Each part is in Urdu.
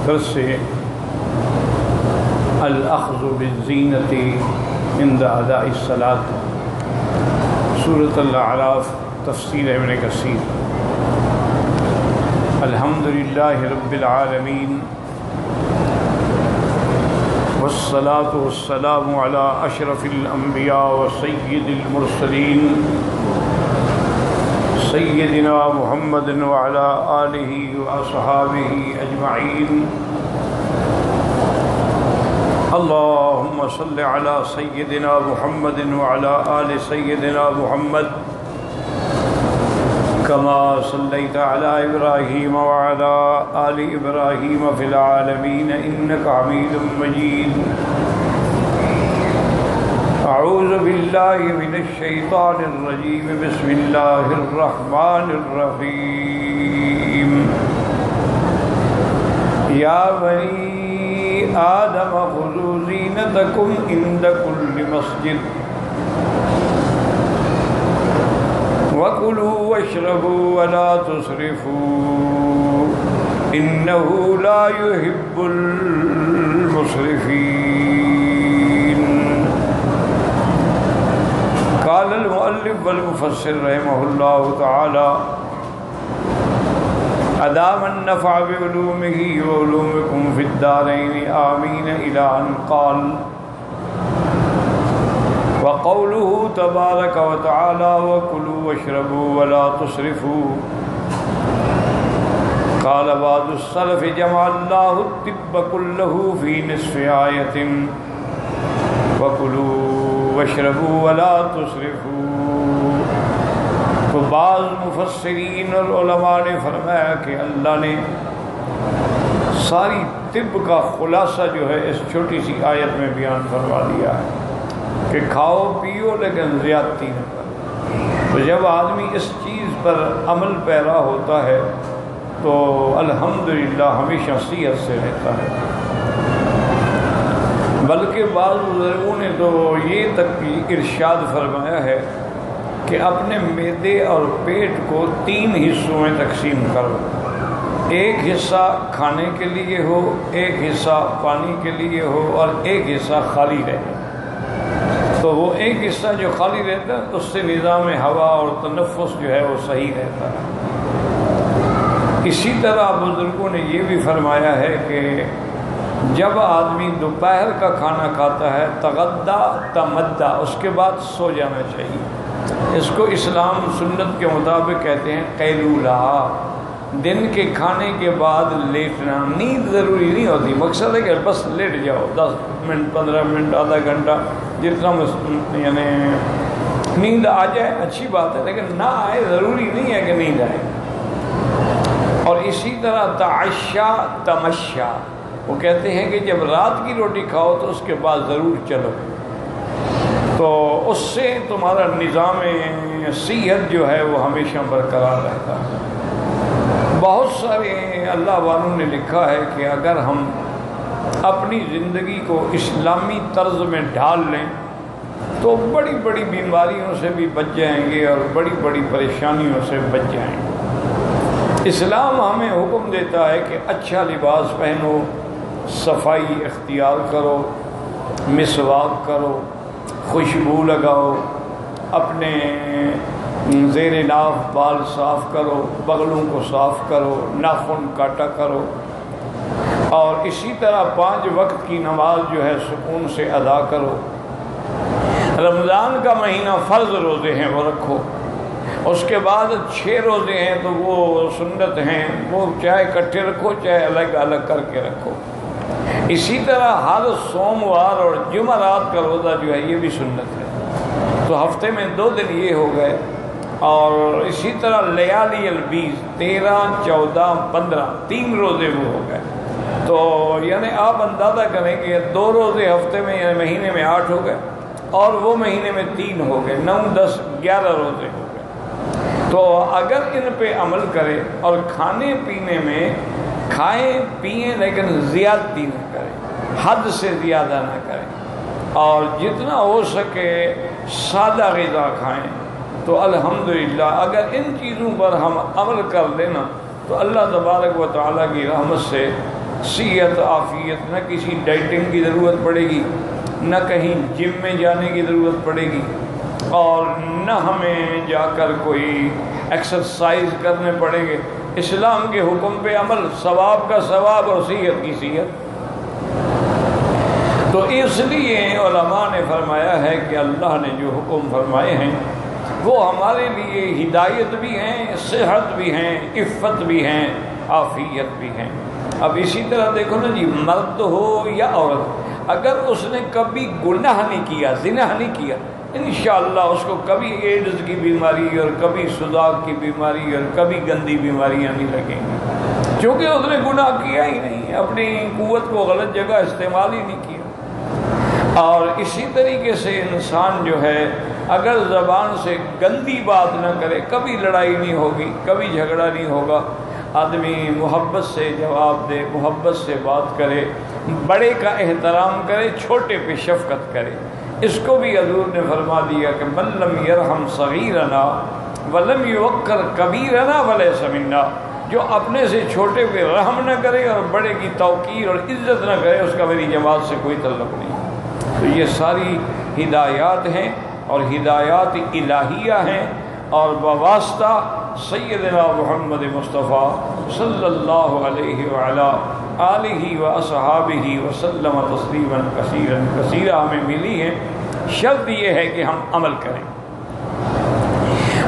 درس الاخذ بالزینۃ عند اداء الصلاۃ، سورۃ الاعراف، تفسیر ابن کثیر۔ الحمد للہ رب العالمین، والصلاة والسلام علی اشرف الانبیاء وسید المرسلین سیدنا محمد وعلی آلہ واصحابہ اجمعین۔ اللہم صل علی سیدنا محمد وعلی آل سیدنا محمد کما صلیت علی ابراہیم وعلی آل ابراہیم فی العالمین انک حمید مجید۔ اعوذ باللہ من الشیطان الرجیم، بسم اللہ الرحمن الرحیم۔ یا بنی آدم خذوا زینتکم عند کل مسجد وَكُلُوا وَاشْرَبُوا وَلَا تُسْرِفُوا إِنَّهُ لَا يُحِبُّ الْمُسْرِفِينَ۔ قال المؤلف والمفسر رحمہ اللہ تعالی أدام النفع بعلومه وعلومكم في الدارين آمين إلى أن قال وقوله تبارك وتعالى وكلوا واشربوا ولا تسرفوا۔ قال بعض السلف جمع الله الطب كله في نصف آية وكلوا واشربوا ولا تسرفوا۔ تو بعض مفسرین اور علماء نے فرمایا کہ اللہ نے ساری طب کا خلاصہ جو ہے اس چھوٹی سی آیت میں بیان فرما دیا ہے کہ کھاؤ پیو لیکن زیادتی نہ کرو۔ تو جب آدمی اس چیز پر عمل پیرا ہوتا ہے تو الحمدللہ ہمیشہ صحت سے رہتا ہے۔ بلکہ بعض بزرگوں نے تو یہ تک بھی ارشاد فرمایا ہے کہ اپنے معدے اور پیٹ کو 3 حصوں میں تقسیم کرو، ایک حصہ کھانے کے لیے ہو، ایک حصہ پانی کے لیے ہو اور ایک حصہ خالی رہے۔ تو وہ ایک حصہ جو خالی رہتا ہے اس سے نظام ہوا اور تنفس جو ہے وہ صحیح رہتا ہے۔ اسی طرح بزرگوں نے یہ بھی فرمایا ہے کہ جب آدمی دوپہر کا کھانا کھاتا ہے تغدا تمدا، اس کے بعد سو جانا چاہیے۔ اس کو اسلام سنت کے مطابق کہتے ہیں قیلولہ، دن کے کھانے کے بعد لیٹنا۔ نیند ضروری نہیں ہوتی، مقصد ہے کہ بس لیٹ جاؤ 10 منٹ 15 منٹ آدھا گھنٹہ جتنا یعنی نیند آ جائے اچھی بات ہے، لیکن نہ آئے ضروری نہیں ہے کہ نیند آئے۔ اور اسی طرح تعشا تمشا، وہ کہتے ہیں کہ جب رات کی روٹی کھاؤ تو اس کے بعد ضرور چلو، تو اس سے تمہارا نظام صحت جو ہے وہ ہمیشہ برقرار رہتا ہے۔ بہت سارے اللہ والوں نے لکھا ہے کہ اگر ہم اپنی زندگی کو اسلامی طرز میں ڈھال لیں تو بڑی بڑی بیماریوں سے بھی بچ جائیں گے اور بڑی بڑی پریشانیوں سے بچ جائیں گے۔ اسلام ہمیں حکم دیتا ہے کہ اچھا لباس پہنو، صفائی اختیار کرو، مسواک کرو، خوشبو لگاؤ، اپنے زیر ناف بال صاف کرو، بغلوں کو صاف کرو، ناخن کاٹا کرو، اور اسی طرح 5 وقت کی نماز جو ہے سکون سے ادا کرو۔ رمضان کا مہینہ فرض روزے ہیں وہ رکھو، اس کے بعد 6 روزے ہیں تو وہ سنت ہیں، وہ چاہے اکٹھے رکھو چاہے الگ الگ کر کے رکھو۔ اسی طرح ہر سوموار اور جمعرات کا روزہ جو ہے یہ بھی سنت ہے، تو ہفتے میں 2 دن یہ ہو گئے۔ اور اسی طرح لیالی البیض 13 14 15 3 روزے وہ ہو گئے۔ تو یعنی آپ اندازہ کریں کہ 2 روزے ہفتے میں یعنی مہینے میں 8 ہو گئے، اور وہ مہینے میں 3 ہو گئے، 9 10 11 روزے ہو گئے۔ تو اگر ان پہ عمل کرے اور کھانے پینے میں کھائیں پئیں لیکن زیادتی نہ کریں، حد سے زیادہ نہ کریں، اور جتنا ہو سکے سادہ غذا کھائیں، تو الحمدللہ اگر ان چیزوں پر ہم عمل کر لینا تو اللہ تبارک و تعالیٰ کی رحمت سے صحت عافیت، نہ کسی ڈائٹنگ کی ضرورت پڑے گی، نہ کہیں جم میں جانے کی ضرورت پڑے گی، اور نہ ہمیں جا کر کوئی ایکسرسائز کرنے پڑیں گے۔ اسلام کے حکم پہ عمل، ثواب کا ثواب اور صحت کی صحت۔ تو اس لیے علماء نے فرمایا ہے کہ اللہ نے جو حکم فرمائے ہیں وہ ہمارے لیے ہدایت بھی ہیں، صحت بھی ہیں، عفت بھی ہیں، عافیت بھی ہیں۔ اب اسی طرح دیکھو نا جی، مرد ہو یا عورت، اگر اس نے کبھی گناہ نہیں کیا، زنا نہیں کیا، انشاءاللہ اس کو کبھی ایڈز کی بیماری اور کبھی صداع کی بیماری اور کبھی گندی بیماریاں نہیں لگیں گی، کیونکہ اس نے گناہ کیا ہی نہیں، اپنی قوت کو غلط جگہ استعمال ہی نہیں کیا۔ اور اسی طریقے سے انسان جو ہے اگر زبان سے گندی بات نہ کرے، کبھی لڑائی نہیں ہوگی، کبھی جھگڑا نہیں ہوگا، آدمی محبت سے جواب دے، محبت سے بات کرے، بڑے کا احترام کرے، چھوٹے پہ شفقت کرے۔ اس کو بھی حضور نے فرما دیا کہ من لم یرحم صغیرنا ولم یوقر کبیرنا ولیس منا، جو اپنے سے چھوٹے پہ رحم نہ کرے اور بڑے کی توقیر اور عزت نہ کرے، اس کا میری جماعت سے کوئی تعلق نہیں۔ تو یہ ساری ہدایات ہیں اور ہدایات الہیہ ہیں، اور بواسطہ سیدنا محمد مصطفیٰ صلی اللہ علیہ وعلا آلہ و اصحابہ وسلم تسلیما کثیرا کثیرا ہمیں ملی ہے۔ شرط یہ ہے کہ ہم عمل کریں۔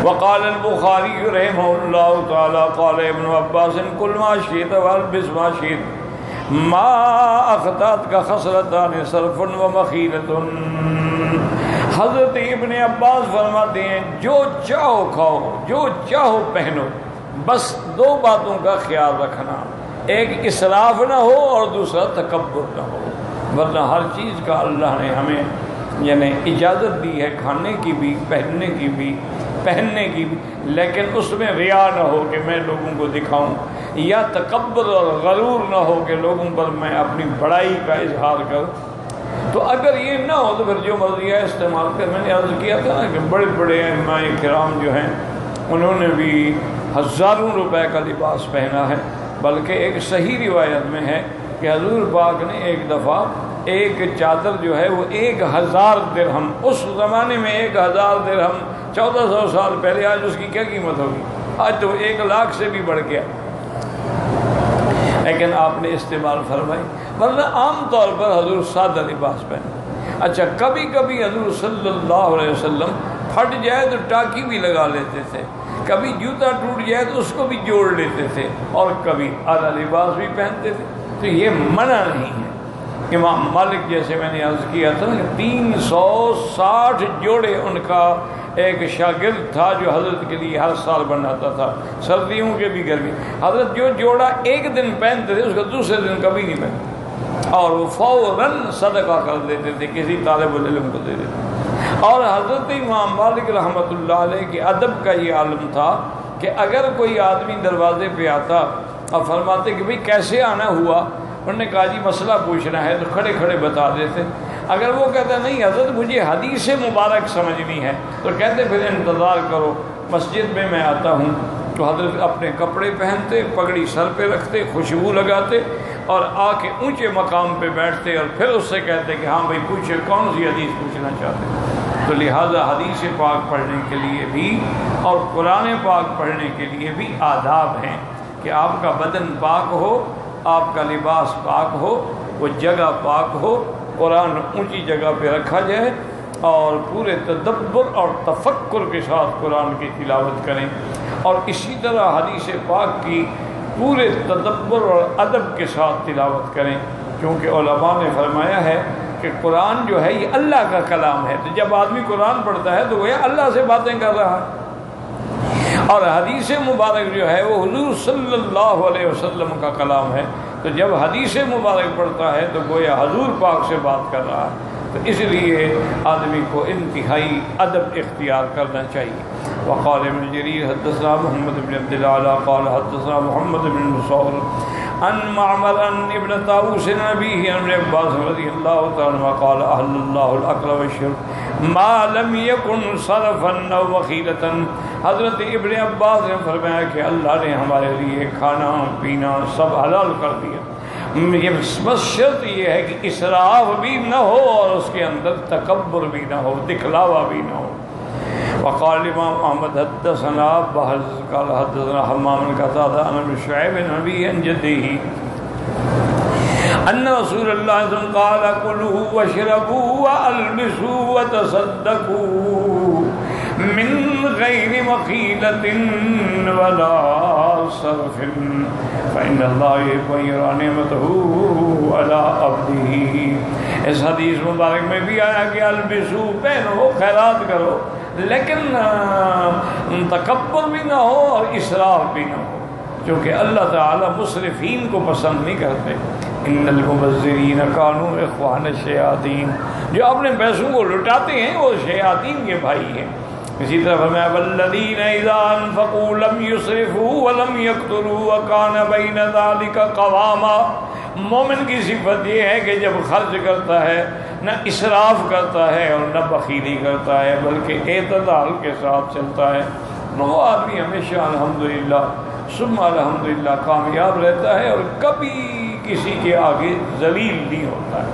وقال البخاری رحمہ اللہ تعالی قال ابن عباس قل ما شئت والبس ما شئت ما اخطأت کا خصلتان صرف و مخیلۃ۔ حضرت ابن عباس فرماتے ہیں جو چاہو کھاؤ، جو چاہو پہنو، بس دو باتوں کا خیال رکھنا، ایک اسراف نہ ہو اور دوسرا تکبر نہ ہو، ورنہ ہر چیز کا اللہ نے ہمیں یعنی اجازت دی ہے، کھانے کی بھی، پہننے کی بھی، پہننے کی بھی، لیکن اس میں ریا نہ ہو کہ میں لوگوں کو دکھاؤں، یا تکبر اور غرور نہ ہو کہ لوگوں پر میں اپنی بڑائی کا اظہار کروں۔ تو اگر یہ نہ ہو تو پھر جو مرضی ہے استعمال کر۔ میں نے عرض کیا تھا نا کہ بڑے بڑے ائمہ کرام جو ہیں انہوں نے بھی ہزاروں روپے کا لباس پہنا ہے، بلکہ ایک صحیح روایت میں ہے کہ حضور پاک نے ایک دفعہ ایک چادر جو ہے وہ 1000 درہم، اس زمانے میں 1000 درہم 1400 سال پہلے، آج اس کی کیا قیمت ہوگی؟ آج تو 1 لاکھ سے بھی بڑھ گیا، لیکن آپ نے استعمال فرمائی، ورنہ عام طور پر حضور سادہ لباس پہنے۔ اچھا، کبھی کبھی حضور صلی اللہ علیہ وسلم پھٹ جائے تو ٹاکی بھی لگا لیتے تھے، کبھی جوتا ٹوٹ جائے تو اس کو بھی جوڑ لیتے تھے، اور کبھی اعلیٰ لباس بھی پہنتے تھے۔ تو یہ منع نہیں ہے۔ امام مالک جیسے میں نے عرض کیا تھا کہ 360 جوڑے ان کا ایک شاگرد تھا جو حضرت کے لیے ہر سال بناتا تھا، سردیوں کے بھی گرمی۔ حضرت جو جوڑا ایک دن پہنتے تھے اس کو دوسرے دن کبھی نہیں پہنتے، اور وہ فوراً صدقہ کر دیتے تھے، کسی طالب العلم کو دے دیتے۔ اور حضرت امام مالک رحمۃ اللہ علیہ کے ادب کا یہ عالم تھا کہ اگر کوئی آدمی دروازے پہ آتا اور فرماتے کہ بھئی کیسے آنا ہوا، انہوں نے کہا جی مسئلہ پوچھنا ہے، تو کھڑے کھڑے بتا دیتے۔ اگر وہ کہتا نہیں حضرت مجھے حدیث مبارک سمجھنی ہے، تو کہتے پھر انتظار کرو، مسجد میں آتا ہوں۔ تو حضرت اپنے کپڑے پہنتے، پگڑی سر پہ رکھتے، خوشبو لگاتے، اور آ کے اونچے مقام پہ بیٹھتے، اور پھر اس سے کہتے کہ ہاں بھائی پوچھے کون سی حدیث پوچھنا چاہتے۔ تو لہٰذا حدیث پاک پڑھنے کے لیے بھی اور قرآن پاک پڑھنے کے لیے بھی آداب ہیں کہ آپ کا بدن پاک ہو، آپ کا لباس پاک ہو، وہ جگہ پاک ہو، قرآن اونچی جگہ پہ رکھا جائے، اور پورے تدبر اور تفکر کے ساتھ قرآن کی تلاوت کریں، اور اسی طرح حدیث پاک کی پورے تدبر اور ادب کے ساتھ تلاوت کریں، کیونکہ علماء نے فرمایا ہے کہ قرآن جو ہے یہ اللہ کا کلام ہے، تو جب آدمی قرآن پڑھتا ہے تو وہ اللہ سے باتیں کر رہا ہے، اور حدیث مبارک جو ہے وہ حضور صلی اللہ علیہ وسلم کا کلام ہے، تو جب حدیث مبارک پڑھتا ہے تو گویا حضور پاک سے بات کر رہا ہے۔ تو اس لیے آدمی کو انتہائی ادب اختیار کرنا چاہیے۔ وقال ابن جریر حدثنا محمد بن عبد الاعلی قال حدثنا محمد بن مسعود عن معمر ابن طاووس نبی عن عباس رضی اللہ تعالی عنہ قال احل اللہ الاکل والشرب ما لم یکن صرفا او وخیلۃ۔ حضرت ابن عباس نے فرمایا کہ اللہ نے ہمارے لیے کھانا پینا سب حلال کر دیا، یہ بس شرط یہ ہے کہ اسراف بھی نہ ہو اور اس کے اندر تکبر بھی نہ ہو، دکھلاوا بھی نہ ہو۔ وقال امام احمد حدثنا بحث قال حدثنا حمام بن قتادہ عن ابن شعیب عن ابی عن جدہ ان رسول اللہ صلی اللہ علیہ وسلم قال کلوا واشربوا والبسوا وتصدقوا من غیر مخیلۃ ولا صرف فإن اللہ يحب أن يرى نعمته على عبده۔ اس حدیث مبارک میں بھی آیا کہ البسو، پہنو، خیرات کرو، لیکن تکبر بھی نہ ہو اور اسراف بھی نہ ہو، کیونکہ اللہ تعالی مسرفین کو پسند نہیں کرتے۔ ان المبذرین کانوا اخوان الشیاطین، جو اپنے پیسوں کو لٹاتے ہیں وہ شیاطین کے بھائی ہیں۔ اسی طرح فرمایا والذین اذا انفقوا لم يسرفوا ولم يقتروا وكان بین ذلک قواما۔ مومن کی صفت یہ ہے کہ جب خرچ کرتا ہے نہ اسراف کرتا ہے اور نہ بخیلی کرتا ہے، بلکہ اعتدال کے ساتھ چلتا ہے، وہ آدمی ہمیشہ الحمدللہ ثم الحمدللہ کامیاب رہتا ہے اور کبھی کسی کے آگے ذلیل نہیں ہوتا ہے۔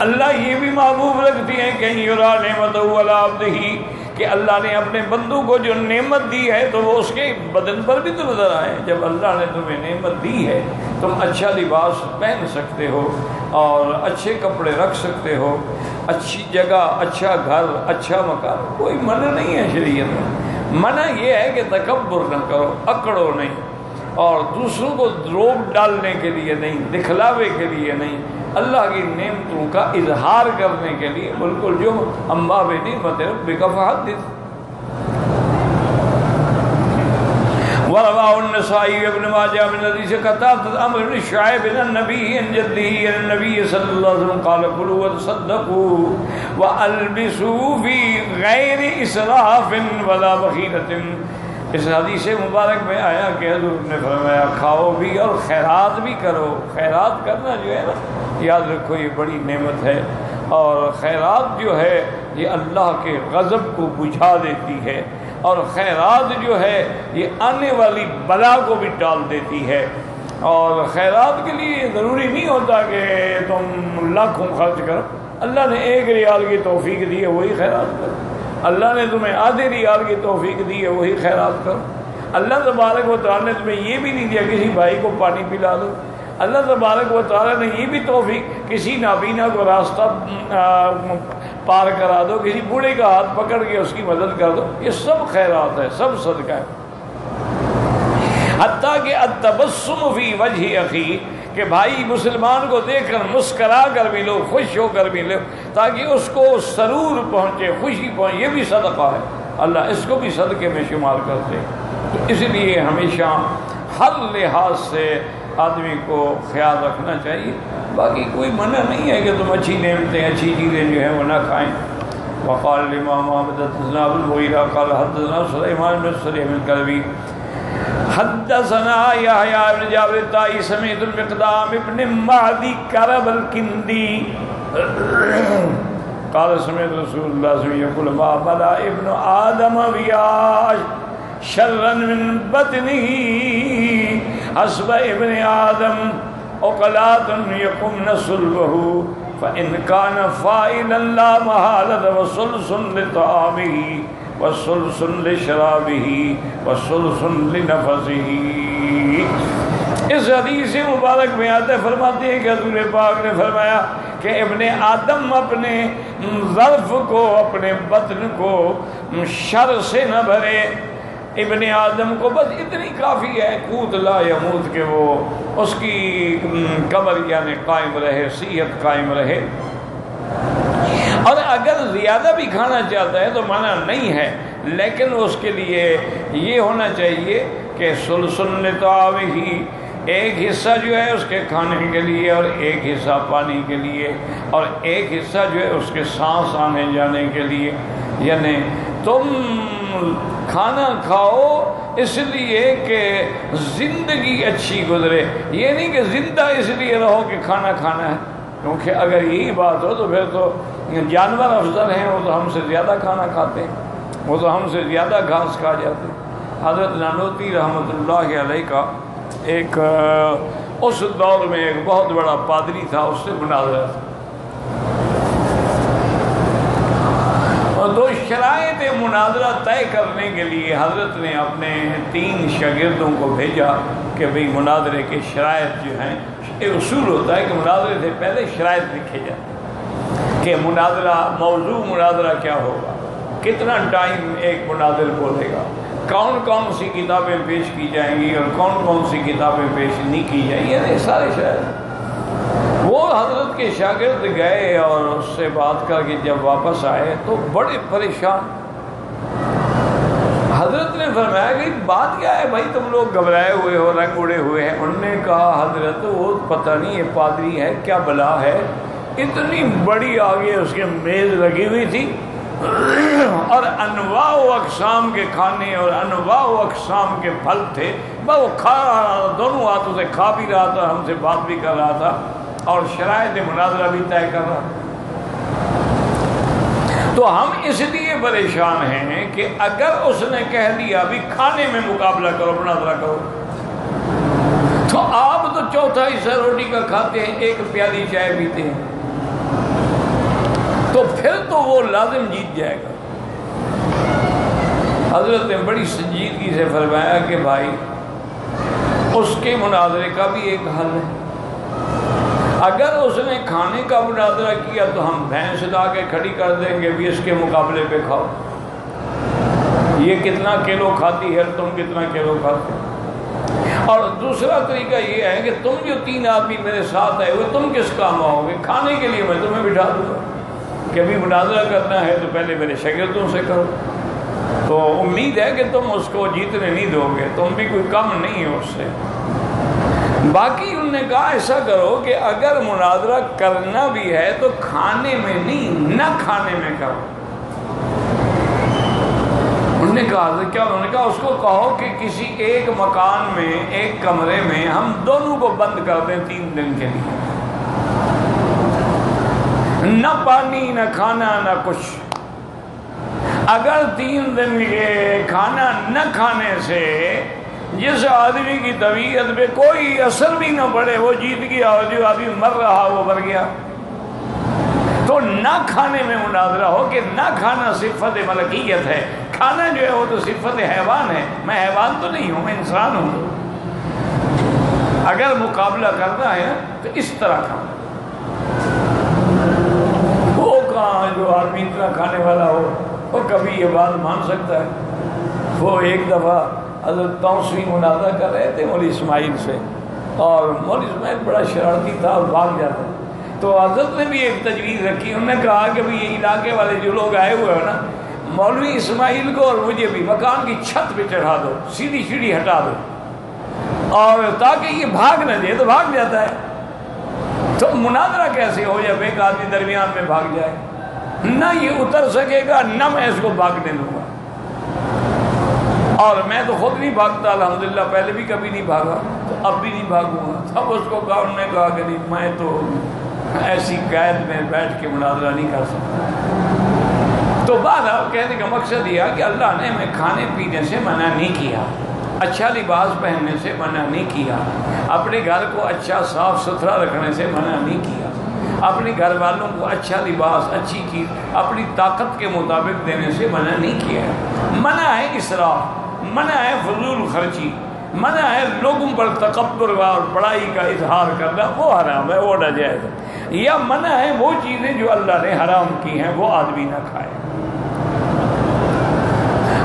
اللہ یہ بھی محبوب رکھتی ہیں کہ یرا نعمتہ علی عبدہ، کہ اللہ نے اپنے بندوں کو جو نعمت دی ہے تو وہ اس کے بدن پر بھی تو نظر آئے۔ جب اللہ نے تمہیں نعمت دی ہے تم اچھا لباس پہن سکتے ہو اور اچھے کپڑے رکھ سکتے ہو، اچھی جگہ، اچھا گھر، اچھا مکان، کوئی منع نہیں ہے شریعت میں۔ منع یہ ہے کہ تکبر نہ کرو، اکڑو نہیں، اور دوسروں کو روب ڈالنے کے لیے نہیں، دکھلاوے کے لیے نہیں، اللہ کی نعمتوں کا اظہار کرنے کے لیے۔ بالکل جو اما بنعمت ربک فحدث۔ ورواه النسائی ابن ماجہ من حدیث قتادہ عمرو بن شعیب عن النبی عن جدہ عن النبی صلی اللہ علیہ وسلم قال کلوا وتصدقوا والبسوا فی غیر اسراف ولا بخیلۃ۔ اس حدیث مبارک میں آیا کہ حضور نے فرمایا کھاؤ بھی اور خیرات بھی کرو۔ خیرات کرنا جو ہے نا، یاد رکھو یہ بڑی نعمت ہے، اور خیرات جو ہے یہ اللہ کے غضب کو بجھا دیتی ہے، اور خیرات جو ہے یہ آنے والی بلا کو بھی ٹال دیتی ہے۔ اور خیرات کے لیے ضروری نہیں ہوتا کہ تم لاکھوں خرچ کرو، اللہ نے 1 ریال کی توفیق دی ہے وہی خیرات کرو، اللہ نے تمہیں آدھے ریال کی توفیق دی ہے وہی خیرات کرو۔ اللہ تبارک و تعالیٰ نے تمہیں یہ بھی نہیں دیا کسی بھائی کو پانی پلا دو، اللہ تبارک و تعالیٰ نے یہ بھی توفیق کسی نابینا کو راستہ پار کرا دو، کسی بوڑھے کا ہاتھ پکڑ کے اس کی مدد کر دو، یہ سب خیرات ہے، سب صدقہ ہے۔ حتیٰ کہ التبسم فی وجہ اخی، کہ بھائی مسلمان کو دیکھ کر مسکرا کر بھی لو، خوش ہو کر بھی لو، تاکہ اس کو سرور پہنچے، خوشی پہنچے، یہ بھی صدقہ ہے، اللہ اس کو بھی صدقے میں شمار کرتے۔ تو اس لیے ہمیشہ ہر لحاظ سے آدمی کو خیال رکھنا چاہیے۔ باقی کوئی منع نہیں ہے کہ تم اچھی نعمتیں، اچھی چیزیں جو ہیں وہ نہ کھائیں۔ وقال الامام احمد حدثنا ابو المغیرہ قال حدثنا سلیمان بن سلیم الکلبی حدثنا یحییٰ بن جابر الطائی سمعت المقدام ابن معدی کرب الکندی قال سمعت رسول اللہ صلی اللہ علیہ وسلم یقول ما بلا ابن آدم بیاش شرا من بطنه حسب ابن آدم اقلات یقمن صلبه فإن كان فائلا لا محالة وثلث لطعامه وثلث لشرابه وثلث لنفسه۔ اس حدیث مبارک میں آتے فرماتے ہیں کہ حضور پاک نے فرمایا کہ ابن آدم اپنے ظرف کو، اپنے بطن کو شر سے نہ بھرے۔ ابن آدم کو بس اتنی کافی ہے قوت لا یموت کہ وہ اس کی کمر یعنی قائم رہے، صحت قائم رہے، اور اگر زیادہ بھی کھانا چاہتا ہے تو منع نہیں ہے، لیکن اس کے لیے یہ ہونا چاہیے کہ سلسل طعامہ، ایک حصہ جو ہے اس کے کھانے کے لیے اور ایک حصہ پانی کے لیے اور ایک حصہ جو ہے اس کے سانس آنے جانے کے لیے۔ یعنی تم کھانا کھاؤ اس لیے کہ زندگی اچھی گزرے، یہ نہیں کہ زندہ اس لیے رہو کہ کھانا کھانا ہے، کیونکہ اگر یہی بات ہو تو پھر تو جانور افضل ہیں، وہ تو ہم سے زیادہ کھانا کھاتے ہیں، وہ تو ہم سے زیادہ گھاس کھا جاتے ہیں۔ حضرت نانوتوی رحمۃ اللہ علیہ کا ایک اس دور میں ایک بہت بڑا پادری تھا، اس سے مناظرہ تھا، اور دو شرائط مناظرہ طے کرنے کے لیے حضرت نے اپنے 3 شاگردوں کو بھیجا کہ بھئی مناظرے کے شرائط جو ہیں، ایک اصول ہوتا ہے کہ مناظرے سے پہلے شرائط لکھے جاتے کہ مناظرہ، موضوع مناظرہ کیا ہوگا، کتنا ٹائم ایک مناظر بولے گا، کون کون سی کتابیں پیش کی جائیں گی اور کون کون سی کتابیں پیش نہیں کی جائیں گی، یہ سارے شرائط۔ وہ حضرت کے شاگرد گئے اور اس سے بات کر کے جب واپس آئے تو بڑے پریشان۔ حضرت نے فرمایا کہ بات کیا ہے بھائی، تم لوگ گھبرائے ہوئے ہو، رنگ اڑے ہوئے ہیں؟ انہوں نے کہا حضرت وہ پتہ نہیں یہ پادری ہے کیا بلا ہے، اتنی بڑی آگے اس کے میز لگی ہوئی تھی اور انواع و اقسام کے کھانے اور انواع و اقسام کے پھل تھے، وہ کھا رہا تھا، دونوں ہاتھوں سے کھا بھی رہا تھا، ہم سے بات بھی کر رہا تھا اور شرائط مناظرہ بھی طے کر رہا۔ تو ہم اس لیے پریشان ہیں کہ اگر اس نے کہہ دیا بھی کھانے میں مقابلہ کرو، مناظرہ کرو، تو آپ تو چوتھا حصہ روٹی کا کھاتے ہیں، 1 پیالی چائے پیتے ہیں، تو پھر تو وہ لازم جیت جائے گا۔ حضرت نے بڑی سنجیدگی سے فرمایا کہ بھائی اس کے مناظرے کا بھی ایک حل ہے، اگر اس نے کھانے کا مناظرہ کیا تو ہم بھینس لا کے کھڑی کر دیں گے بھی اس کے مقابلے پہ کھاؤ، یہ کتنا کلو کھاتی ہے، تم کتنا کلو کھاتے ہو۔ اور دوسرا طریقہ یہ ہے کہ تم جو 3 آدمی میرے ساتھ آئے ہوئے، تم کس کام آؤ گے؟ کھانے کے لیے میں تمہیں بٹھا دوں گا کہ ابھی مناظرہ کرنا ہے تو پہلے میرے شاگردوں سے کرو، تو امید ہے کہ تم اس کو جیتنے نہیں دو گے، تم بھی کوئی کم نہیں ہو اس سے۔ باقی انہوں نے کہا ایسا کرو کہ اگر مناظرہ کرنا بھی ہے تو کھانے میں نہیں، نہ کھانے میں کرو۔ انہوں نے کہا کیا؟ انہوں نے کہا اس کو کہو کہ کسی ایک مکان میں، ایک کمرے میں ہم دونوں کو بند کر دیں 3 دن کے لیے، نہ پانی نہ کھانا نہ کچھ۔ اگر 3 دن کے کھانا نہ کھانے سے جس آدمی کی طبیعت پہ کوئی اثر بھی نہ پڑے وہ جیت گیا، اور جو آدمی مر رہا وہ مر گیا، تو نہ کھانے میں مناظرہ ہو کہ نہ کھانا صفت ملکیت ہے، کھانا جو ہے وہ تو صفت حیوان ہے، میں حیوان تو نہیں ہوں، میں انسان ہوں۔ اگر مقابلہ کرنا ہے تو اس طرح کھانا، وہ کہاں جو آدمی اتنا کھانے والا ہو وہ کبھی یہ بات مان سکتا ہے؟ وہ ایک دفعہ حضرت توسوی مناظرہ کر رہے تھے مولوی اسماعیل سے، اور مولوی اسماعیل بڑا شرارتی تھا اور بھاگ جاتا، تو حضرت نے بھی ایک تجویز رکھی، انہوں نے کہا کہ بھئی یہ علاقے والے جو لوگ آئے ہوئے ہیں نا، مولوی اسماعیل کو اور مجھے بھی مکان کی چھت پہ چڑھا دو، سیدھی سیڑھی ہٹا دو، اور تاکہ یہ بھاگ نہ دے، تو بھاگ جاتا ہے، تو مناظرہ کیسے ہو جب ایک آدمی درمیان میں بھاگ جائے؟ نہ یہ اتر سکے گا نہ میں اس کو بھاگنے دوں گا، اور میں تو خود نہیں بھاگتا الحمدللہ، پہلے بھی کبھی نہیں بھاگا تو اب بھی نہیں بھاگوں گا۔ تب اس کو کہا، انہوں نے کہا کہ نہیں میں تو ایسی قید میں بیٹھ کے مناظرہ نہیں کر سکتا۔ تو بہرحال کہنے کا مقصد یہ کہ اللہ نے ہمیں کھانے پینے سے منع نہیں کیا، اچھا لباس پہننے سے منع نہیں کیا، اپنے گھر کو اچھا صاف ستھرا رکھنے سے منع نہیں کیا، اپنے گھر والوں کو اچھا لباس، اچھی چیز اپنی طاقت کے مطابق دینے سے منع نہیں کیا ہے۔ منع ہے اسراف، منع ہے فضول خرچی، منع ہے لوگوں پر تکبر اور بڑائی کا اظہار کرنا، وہ حرام ہے، وہ ناجائز ہے، یا منع ہے وہ چیزیں جو اللہ نے حرام کی ہیں وہ آدمی نہ کھائے۔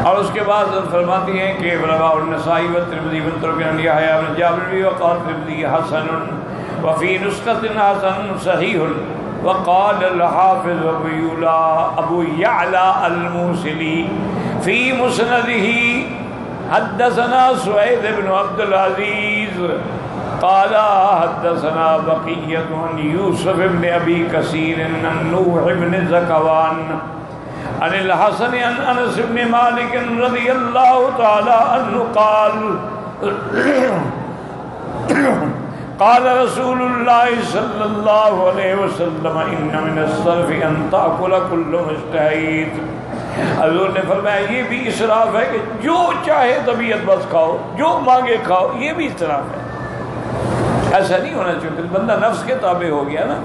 اور اس کے بعد فرماتی ہیں کہ رواه النسائی والترمذی والترمذی عن یحییٰ بن جابر وقال الترمذی حسن وفي نسخة حسن صحيح وقال الحافظ ابو يعلى الموصلي في مسنده حدثنا سعيد بن عبد العزيز قال حدثنا بقية عن يوسف بن ابي كثير عن نوح بن زكوان عن الحسن عن انس بن مالك رضي الله تعالى عنه قال قال رسول الله صلى الله عليه وسلم ان من الصرف ان تاكل كل مشتهيت۔ حضور نے فرمایا یہ بھی اسراف ہے کہ جو چاہے طبیعت بس کھاؤ، جو مانگے کھاؤ، یہ بھی اسراف ہے۔ ایسا نہیں ہونا چاہیے، پھر بندہ نفس کے تابع ہو گیا نا۔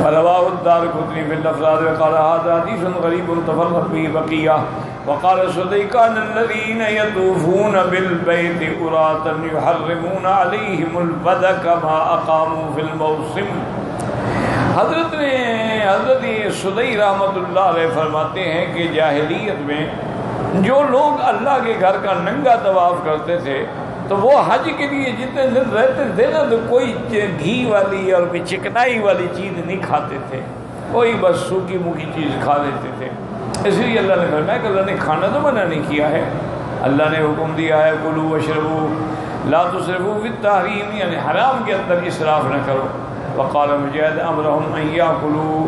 رواه الدارقطني في اللفظ وقال هذا حديث غريب تفرد به بقية وقال سليمان الذين يطوفون بالبيت أراة يحرمون عليهم البدء كما أقاموا في الموسم۔ حضرت سدی رحمۃ اللہ علیہ فرماتے ہیں کہ جاہلیت میں جو لوگ اللہ کے گھر کا ننگا طواف کرتے تھے تو وہ حج کے لیے جتنے دن رہتے تھے نا تو کوئی گھی والی اور کوئی چکنائی والی چیز نہیں کھاتے تھے، کوئی بس سوکھی موکی چیز کھا لیتے تھے۔ اس لیے اللہ نے فرمایا کہ اللہ نے کھانا تو منع نہیں کیا ہے، اللہ نے حکم دیا ہے کلوا واشربوا لا تسرفوا فی التحریم، یعنی حرام کے اندر اسراف نہ کرو۔ وقال مجاہد امرهم ان یاکلوا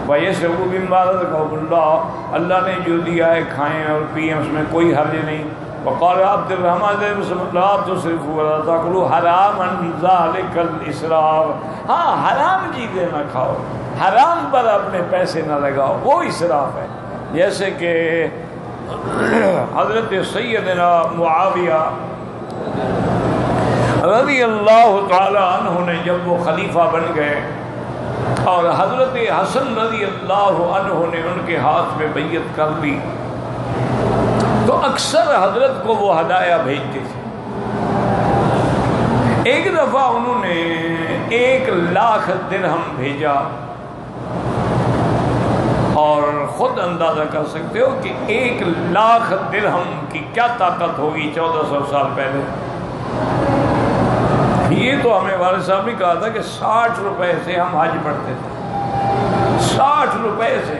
ویشربوا مما رزقهم اللہ، اللہ نے جو دیا ہے کھائیں اور پئیں، اس میں کوئی حرج نہیں۔ وقال عبد الرحمن لا تسرفوا ولا تاكلوا حراما ذلك الاسراف، ہاں حرام چیزیں نہ کھاؤ، حرام پر اپنے پیسے نہ لگاؤ، وہ اسراف ہے۔ جیسے کہ حضرت سیدنا معاویہ رضی اللہ تعالی عنہ نے جب وہ خلیفہ بن گئے اور حضرت حسن رضی اللہ عنہ نے ان کے ہاتھ میں بیعت کر لی تو اکثر حضرت کو وہ ہدایہ بھیجتے تھے۔ ایک دفعہ انہوں نے 1,00,000 درہم بھیجا، اور خود اندازہ کر سکتے ہو کہ 1,00,000 درہم کی کیا طاقت ہوگی 1400 سال پہلے۔ یہ تو ہمیں والد صاحب نے کہا تھا کہ 60 روپے سے ہم حج پڑھتے تھے، 60 روپے سے۔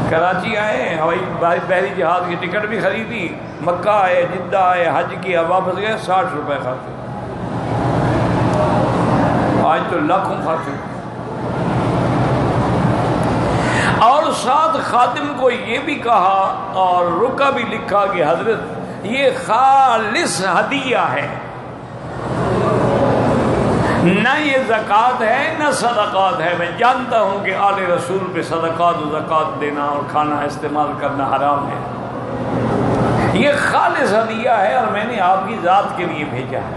کراچی آئے، ہوائی بحری جہاز کی ٹکٹ بھی خریدی، مکہ آئے، جدہ آئے، حج کیا، واپس گئے، 60 روپے خرچے۔ آج تو لاکھوں خرچے۔ اور ساتھ خادم کو یہ بھی کہا اور رکا بھی لکھا کہ حضرت یہ خالص ہدیہ ہے، نہ یہ زکوٰۃ ہے نہ صدقات ہے۔ میں جانتا ہوں کہ آل رسول پہ صدقات و زکوٰۃ دینا اور کھانا استعمال کرنا حرام ہے، یہ خالص ہدیہ ہے اور میں نے آپ کی ذات کے لیے بھیجا ہے۔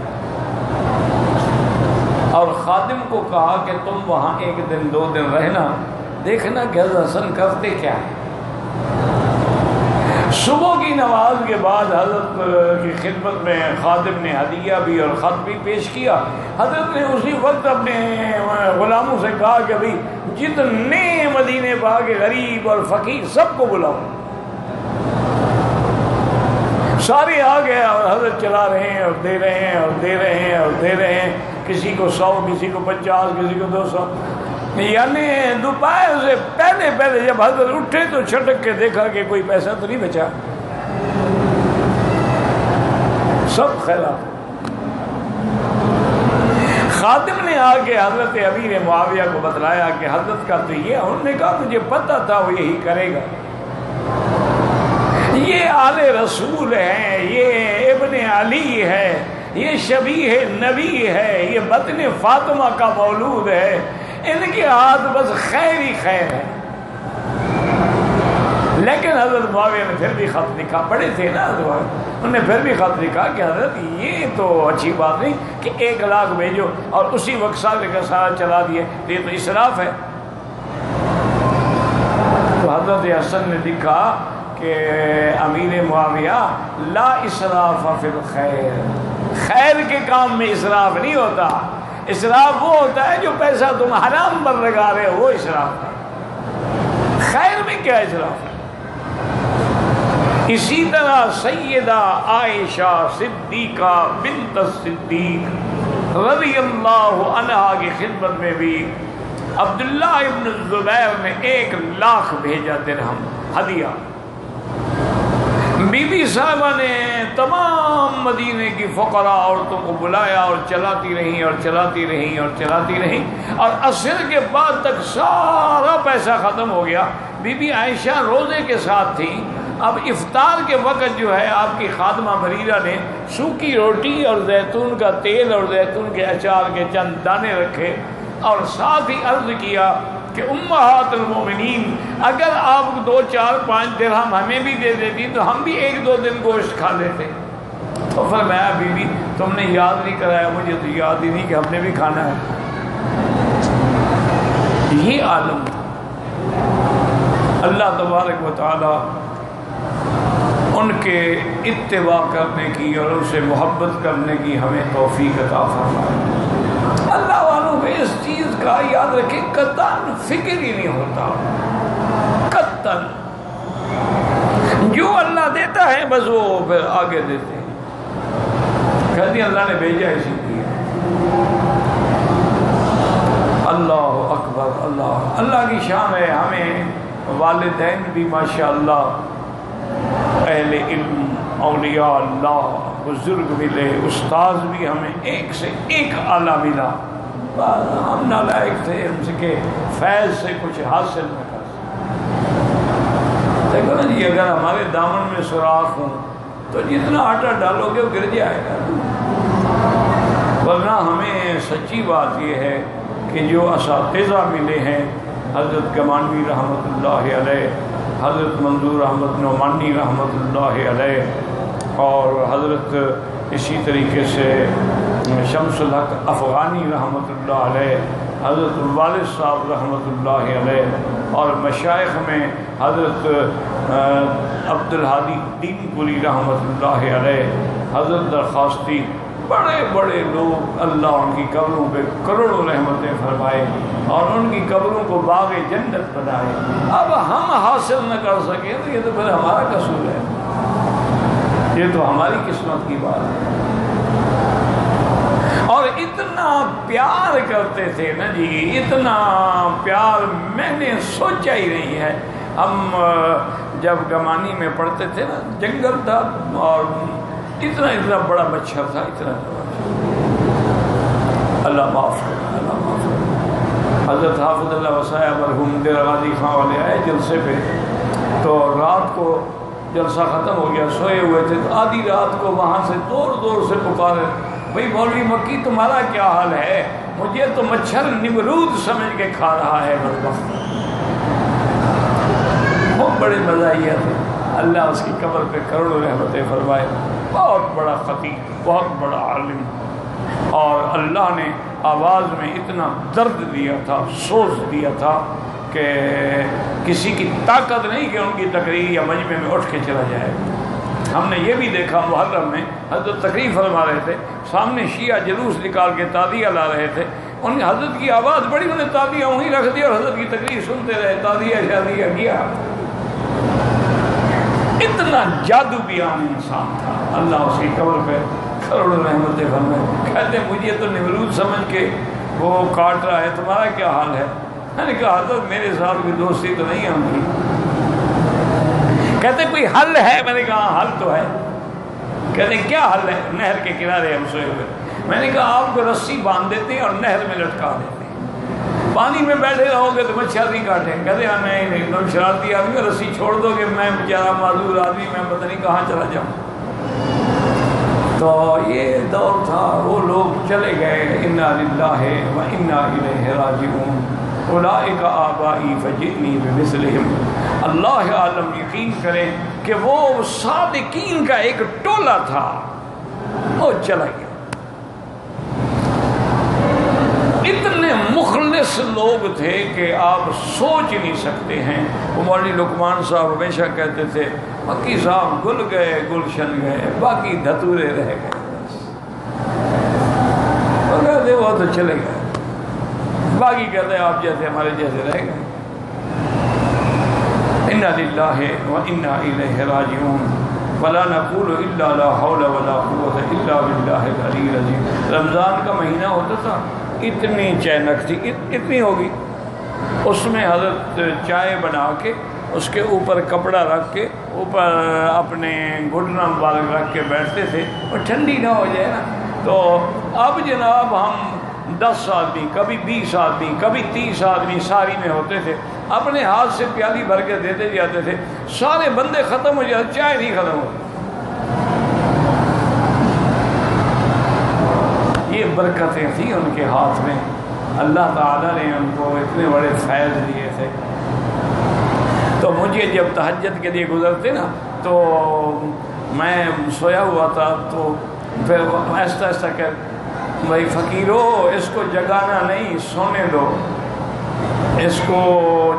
اور خادم کو کہا کہ تم وہاں 1 دن 2 دن رہنا، دیکھنا کہ حضرت حسن کرتے کیا ہے۔ صبح کی نماز کے بعد حضرت کی خدمت میں خادم نے ہدیہ بھی اور خط بھی پیش کیا۔ حضرت نے اسی وقت اپنے غلاموں سے کہا کہ بھئی جتنے مدینے پاک کے غریب اور فقیر سب کو بلاؤ۔ سارے آ گئے اور حضرت چلا رہے ہیں اور دے رہے ہیں اور دے رہے ہیں اور دے رہے ہیں، کسی کو 100، کسی کو 50، کسی کو 200۔ یعنی دوپہر سے پہلے جب حضرت اٹھے تو چھٹک کے دیکھا کہ کوئی پیسہ تو نہیں بچا، سب خیرات۔ خادم نے آ کے حضرت امیر معاویہ کو بتلایا کہ حضرت کا تو یہ، انہوں نے کہا مجھے پتہ تھا وہ یہی کرے گا، یہ آل رسول ہے، یہ ابن علی ہے، یہ شبیہ نبی ہے، یہ بطن فاطمہ کا مولود ہے، ان کے ہاتھ بس خیر ہی خیر ہے۔ لیکن حضرت معاویہ نے پھر بھی خط لکھا، بڑے تھے نا، انہوں نے پھر بھی خط لکھا کہ حضرت یہ تو اچھی بات نہیں کہ 1,00,000 بھیجو اور اسی وقت سارے کا سارا چلا دیے، یہ تو اسراف ہے۔ تو حضرت حسن نے لکھا کہ امیر معاویہ لا اسراف فی الخیر، خیر کے کام میں اسراف نہیں ہوتا، اسراف وہ ہوتا ہے جو پیسہ تم حرام پر لگا رہے ہو، وہ اسراف ہے، خیر میں کیا اسراف ہے۔ اسی طرح سیدہ عائشہ صدیقہ بنت الصدیق رضی اللہ عنہا کی خدمت میں بھی عبداللہ ابن الزبیر نے 1,00,000 بھیجا درہم ہدیہ۔ بی بی صاحبہ نے تمام مدینے کی فقراء عورتوں کو بلایا اور چلاتی رہیں اور چلاتی رہیں اور چلاتی رہیں، اور عصر کے بعد تک سارا پیسہ ختم ہو گیا۔ بی بی عائشہ روزے کے ساتھ تھی، اب افطار کے وقت جو ہے آپ کی خادمہ بریرہ نے سوکھی روٹی اور زیتون کا تیل اور زیتون کے اچار کے چند دانے رکھے، اور ساتھ ہی عرض کیا کہ امہات المومنین اگر آپ 2، 4، 5 درہم ہمیں بھی دے دیتی تو ہم بھی 1، 2 دن گوشت کھا لیتے۔ تو فرمایا بیوی تم نے یاد نہیں کرایا، مجھے تو یاد ہی نہیں کہ ہم نے بھی کھانا ہے۔ یہ عالم تھا۔ اللہ تبارک و تعالی ان کے اتباع کرنے کی اور ان سے محبت کرنے کی ہمیں توفیق عطا فرمائے۔ اللہ والوں کو اس چیز کا یاد رکھیں قطعاً فکر ہی نہیں ہوتا، قطعاً جو اللہ دیتا ہے بس وہ پھر آگے دیتے ہیں، کہتے ہیں اللہ نے بھیجا اسی لیے۔ اللہ اکبر، اللہ کی شان ہے۔ ہمیں والدین بھی ماشاءاللہ اہل علم، اولیاء اللہ، بزرگ ملے، استاذ بھی ہمیں ایک سے ایک اعلیٰ ملا۔ ہم نالائق تھے ہم سے کہ فیض سے کچھ حاصل نہ کر سکتے۔ دیکھو نا جی، اگر ہمارے دامن میں سوراخ ہوں تو جتنا آٹا ڈالو گے وہ گر جائے گا، ورنہ ہمیں سچی بات یہ ہے کہ جو اساتذہ ملے ہیں، حضرت کمانوی رحمۃ اللہ علیہ، حضرت منظور احمد نعمانی رحمۃ اللہ علیہ، اور حضرت اسی طریقے سے شمس الحق افغانی رحمۃ اللہ علیہ، حضرت والد صاحب رحمۃ اللہ علیہ، اور مشائخ میں حضرت عبد الحادی دین پوری رحمۃ اللہ علیہ، حضرت درخواستی، بڑے بڑے لوگ، اللہ ان کی قبروں پہ کروڑوں رحمتیں فرمائے اور ان کی قبروں کو باغ جنت بنائے۔ اب ہم حاصل نہ کر سکیں تو یہ تو پھر ہمارا قصور ہے، یہ تو ہماری قسمت کی بات ہے۔ اور اتنا پیار کرتے تھے نا جی، اتنا پیار میں نے سوچا ہی نہیں ہے۔ ہم جب گمانی میں پڑھتے تھے نا، جنگل تھا اور اتنا بڑا مچھر تھا، اتنا اللہ معاف کرے، اللہ معاف کرے۔ حضرت حافظ اللہ وسائے مرحوم دیر غازی خان والے آئے جلسے پہ، تو رات کو جلسہ ختم ہو گیا، سوئے ہوئے تھے، تو آدھی رات کو وہاں سے زور زور سے پکارے، بھئی مولوی مکی تمہارا کیا حال ہے؟ مجھے تو مچھر نمرود سمجھ کے کھا رہا ہے بدبخت۔ بہت بڑے مزاحیہ تھے، اللہ اس کی قبر پہ کروڑوں رحمتیں فرمائے۔ بہت بڑا خطیب، بہت بڑا عالم، اور اللہ نے آواز میں اتنا درد دیا تھا، سوز دیا تھا کہ کسی کی طاقت نہیں کہ ان کی تقریر یا مجمع میں اٹھ کے چلا جائے۔ ہم نے یہ بھی دیکھا محرم میں حضرت تقریر فرما رہے تھے، سامنے شیعہ جلوس نکال کے تادیہ لا رہے تھے، ان حضرت کی آواز بڑی، انہوں نے تادیہ وہیں رکھ دیا اور حضرت کی تقریر سنتے رہے، تادیہ شادیہ کیا۔ اتنا جادو بیان انسان تھا، اللہ اس کی قبر پہ کروڑوں رحمتیں فرمائے۔ کہتے مجھے تو نمرود سمجھ کے وہ کاٹ رہا ہے، تمہارا کیا حال ہے؟ میں نے کہا حضرت میرے ساتھ کوئی دوستی تو نہیں ہے ان کی۔ کہتے کوئی حل ہے؟ میں نے کہا حل تو ہے۔ کہتے کیا حل ہے؟ نہر کے کنارے ہم سوئے ہوئے۔ میں نے کہا آپ کو رسی باندھ دیتے ہیں اور نہر میں لٹکا دیتے ہیں، پانی میں بیٹھے رہو گے تو مچھر نہیں کاٹیں۔ کہتے ہیں نہیں ایک دم شرارتی آدمی، رسی چھوڑ دو گے میں بیچارہ معذور آدمی، میں پتہ نہیں کہاں چلا جاؤں۔ تو یہ دور تھا، وہ لوگ چلے گئے، انا للہ و انا الیہ راجعون، اولئک آبائی فجئنی بمثلہم۔ اللہ عالم یقین کریں کہ وہ صادقین کا ایک ٹولہ تھا، وہ چلا گیا۔ اتنے مخلص لوگ تھے کہ آپ سوچ نہیں سکتے ہیں۔ وہ مولوی لقمان صاحب ہمیشہ کہتے تھے مکی صاحب گل گئے گلشن گئے، باقی دھتورے رہ گئے، وہ کہتے وہ تو چلے گئے، باقی کہتے آپ جیسے ہمارے جیسے رہ گئے۔ انا للہ و انا الیہ راجعون، ولا نقول الا لا حول ولا قوة الا باللہ العلی العظیم۔ رمضان کا مہینہ ہوتا تھا، اتنی چینک تھی، اتنی ہوگی، اس میں حضرت چائے بنا کے اس کے اوپر کپڑا رکھ کے اوپر اپنے گھٹنا مبارک رکھ کے بیٹھتے تھے اور ٹھنڈی نہ ہو جائے نا۔ تو اب جناب ہم 10 آدمی، کبھی 20 آدمی، کبھی 30 آدمی ساری میں ہوتے تھے، اپنے ہاتھ سے پیالی بھر کے دیتے جاتے تھے، سارے بندے ختم ہو جاتے، چائے نہیں ختم ہوتی۔ یہ برکتیں تھیں ان کے ہاتھ میں، اللہ تعالیٰ نے ان کو اتنے بڑے فیض دیے تھے۔ تو مجھے جب تہجد کے لیے گزرتے نا تو میں سویا ہوا تھا تو پھر ایسا ایسا کہ بھائی فقیرو اس کو جگانا نہیں، سونے دو، اس کو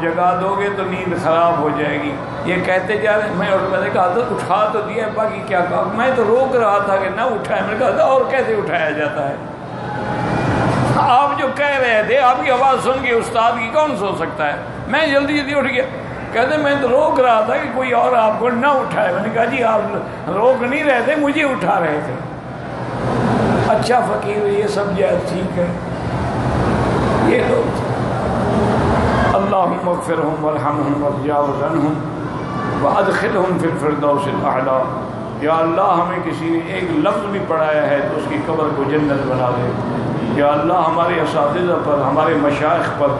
جگا دو گے تو نیند خراب ہو جائے گی، یہ کہتے جا رہے۔ میں نے کہا حضرت اٹھا تو دیا، باقی کیا کہا؟ میں تو روک رہا تھا کہ نہ اٹھائے۔ میں نے کہا اور کیسے اٹھایا جاتا ہے؟ آپ جو کہہ رہے تھے، آپ کی آواز سن کے استاد کی کون سو سکتا ہے؟ میں جلدی جلدی اٹھ گیا، کہتے میں تو روک رہا تھا کہ کوئی اور آپ کو نہ اٹھائے۔ میں نے کہا جی آپ روک نہیں رہے تھے، مجھے اٹھا رہے تھے۔ اچھا فقیر یہ سب جائز ٹھیک ہے، یہ لوگ اللہم اغفرہم وارحمہم وتجاوز عنہم وادخلہم فی الفردوس الاعلی۔ یا اللہ ہمیں کسی نے ایک لفظ بھی پڑھایا ہے تو اس کی قبر کو جنت بنا دے۔ یا اللہ ہمارے اساتذہ پر، ہمارے مشائخ پر،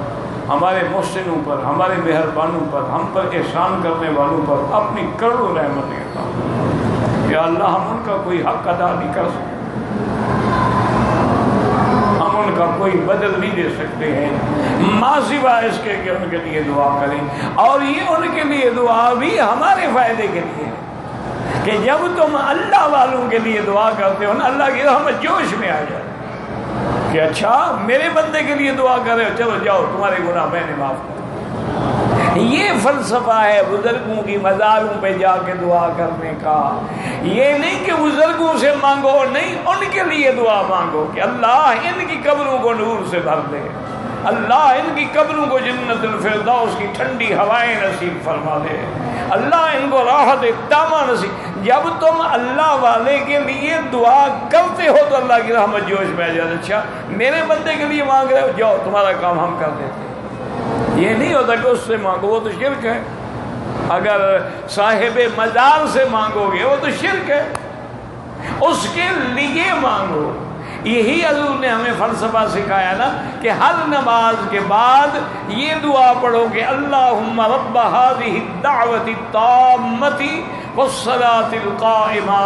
ہمارے محسنوں پر، ہمارے مہربانوں پر، ہم پر احسان کرنے والوں پر اپنی کروڑوں رحمتیں عطا۔ یا اللہ ہم ان کا کوئی حق ادا نہیں کر سکتے، ہم ان کا کوئی بدل نہیں دے سکتے ہیں، ماں سوائے اس کے کہ ان کے لیے دعا کریں۔ اور یہ ان کے لیے دعا بھی ہمارے فائدے کے لیے ہے کہ جب تم اللہ والوں کے لیے دعا کرتے ہو نا، اللہ کی رحمت جوش میں آ جائے کہ اچھا میرے بندے کے لیے دعا کر رہے ہو، چلو جاؤ تمہارے گناہ میں نے معاف کر۔ یہ فلسفہ ہے بزرگوں کی مزاروں پہ جا کے دعا کرنے کا۔ یہ نہیں کہ بزرگوں سے مانگو، نہیں، ان کے لیے دعا مانگو کہ اللہ ان کی قبروں کو نور سے بھر دے، اللہ ان کی قبروں کو جنت الفردوس کی ٹھنڈی ہوائیں نصیب فرما دے، اللہ ان کو راحت تامہ نصیب۔ جب تم اللہ والے کے لیے دعا کرتے ہو تو اللہ کی رحمت جوش میں آ جاتی۔ اچھا میرے بندے کے لیے مانگ رہے ہو، جاؤ تمہارا کام ہم کر دیتے۔ یہ نہیں ہوتا کہ اس سے مانگو، وہ تو شرک ہے۔ اگر صاحب مزار سے مانگو گے وہ تو شرک ہے، اس کے لیے مانگو۔ یہی حضور نے ہمیں فلسفہ سکھایا نا کہ ہر نماز کے بعد یہ دعا پڑھو کہ اللہم رب هذه الدعوة التامة والصلاة القائمة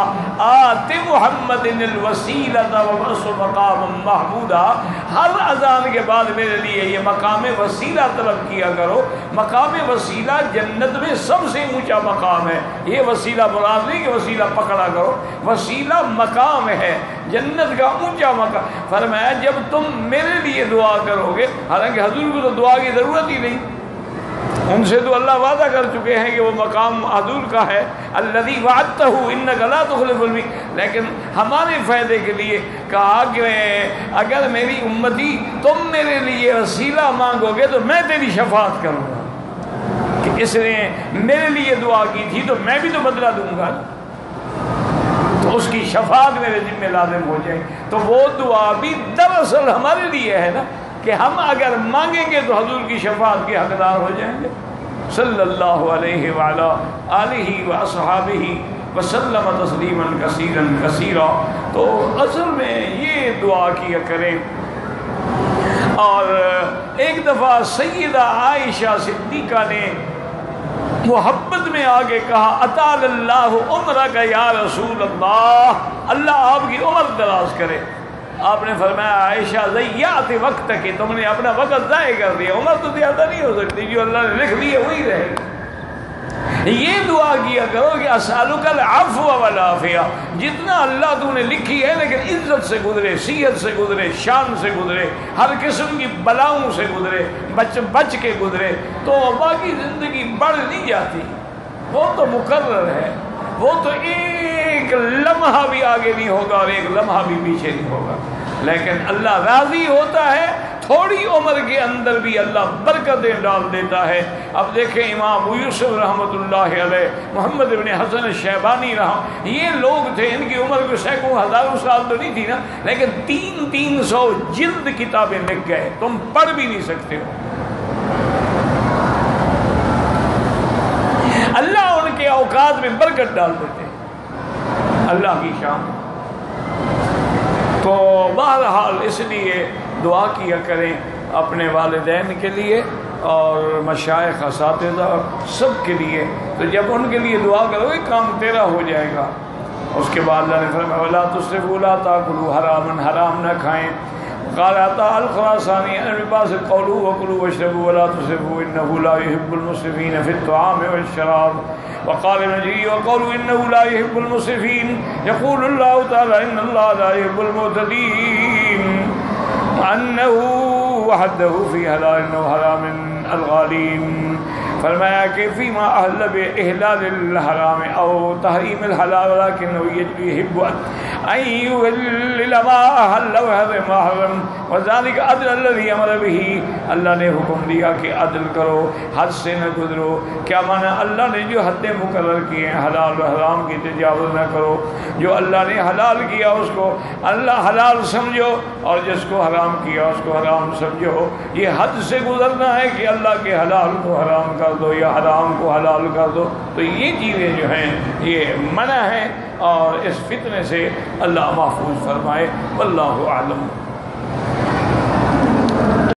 آت محمد الوسیلة وابعثه مقاما محمودا۔ ہر اذان کے بعد میرے لیے یہ مقام وسیلہ طلب کیا کرو۔ مقام وسیلہ جنت میں سب سے اونچا مقام ہے۔ یہ وسیلہ مراد نہیں کہ وسیلہ پکڑا کرو، وسیلہ مقام ہے، جنت کا اونچا مقام۔ فرمایا جب تم میرے لیے دعا کرو گے، حالانکہ حضور کو تو دعا کی ضرورت ہی نہیں، ان سے تو اللہ وعدہ کر چکے ہیں کہ وہ مقام حضور کا ہے، الذی وعدتہ انک لا تخلف الميعاد۔ لیکن ہمارے فائدے کے لیے کہا کہ اگر میری امتی تم میرے لیے وسیلہ مانگو گے تو میں تیری شفاعت کروں گا، کہ اس نے میرے لیے دعا کی تھی تو میں بھی تو بدلہ دوں گا، تو اس کی شفاعت میرے ذمہ لازم ہو جائے۔ تو وہ دعا بھی دراصل ہمارے لیے ہے نا کہ ہم اگر مانگیں گے تو حضور کی شفاعت کے حقدار ہو جائیں گے۔ صلی اللہ علیہ وعلی آلہ واصحابہ وسلم تسلیما کثیرا کثیرا۔ تو اصل میں یہ دعا کیا کریں۔ اور ایک دفعہ سیدہ عائشہ صدیقہ نے محبت میں آگے کہا اطال اللہ عمرک یا رسول اللہ، اللہ آپ کی عمر دراز کرے۔ آپ نے فرمایا عائشہ ضیعت وقت کہ تم نے اپنا وقت ضائع کر دیا، عمر تو زیادہ نہیں ہو سکتی، جو اللہ نے لکھ لی ہے وہی رہے گی۔ یہ دعا کیا کرو کہ اسألک العفو والعافیہ، جتنا اللہ تو نے لکھی ہے لیکن عزت سے گزرے، صحت سے گزرے، شان سے گزرے، ہر قسم کی بلاؤں سے گزرے، بچ کے گزرے، تو باقی زندگی بڑھ نہیں جاتی، وہ تو مقرر ہے، وہ تو ایک لمحہ بھی آگے نہیں ہوگا اور ایک لمحہ بھی پیچھے نہیں ہوگا۔ لیکن اللہ راضی ہوتا ہے، تھوڑی عمر کے اندر بھی اللہ برکتیں ڈال دیتا ہے۔ اب دیکھیں امام ابو یوسف رحمۃ اللہ علیہ، محمد بن حسن شیبانی رحم، یہ لوگ تھے، ان کی عمر کو سینکڑوں ہزاروں سال تو نہیں تھی نا، لیکن 300 جلد کتابیں لکھ گئے، تم پڑھ بھی نہیں سکتے ہو۔ اللہ ان کے اوقات میں برکت ڈال دیتے ہیں، اللہ کی شان۔ تو بہرحال اس لیے دعا کیا کریں اپنے والدین کے لیے اور مشائخ اساتذہ سب کے لیے۔ تو جب ان کے لیے دعا کرو گے کام تیرا ہو جائے گا۔ اس کے بعد اللہ نے فرمایا وَلَا تُسْرِفُوا، لَا تَأْكُلُوا حَرَامًا، حرام نہ کھائیں، قال عطاء الخراساني عن ابن عباس قولوا وكلوا واشربوا ولا تسرفوا انه لا يحب المسرفين في الطعام والشراب. وقال النجي وقولوا انه لا يحب المسرفين. يقول الله تعالى ان الله لا يحب المعتدين انه وحده في حلال انه حرام الغالين. فرمایا کہ فيما احل باحلال الحرام او تحریم الحلال ولكنه يحب ان يحلل ما احل ويحرم ما حرم وذلك عدل الذي امر به. اللہ نے حکم دیا کہ عدل کرو، حد سے نہ گزرو. کیا معنی؟ اللہ نے جو حدیں مقرر کی ہیں حلال و حرام کی تجاوز نہ کرو. جو اللہ نے حلال کیا اس کو اللہ حلال سمجھو اور جس کو حرام کیا اس کو حرام سمجھو. یہ حد سے گزرنا ہے کہ اللہ کے حلال کو حرام کر دو یا حرام کو حلال کر دو. تو یہ چیزیں جو ہیں یہ منع ہیں اور اس فتنے سے اللہ محفوظ فرمائے. واللہ اعلم.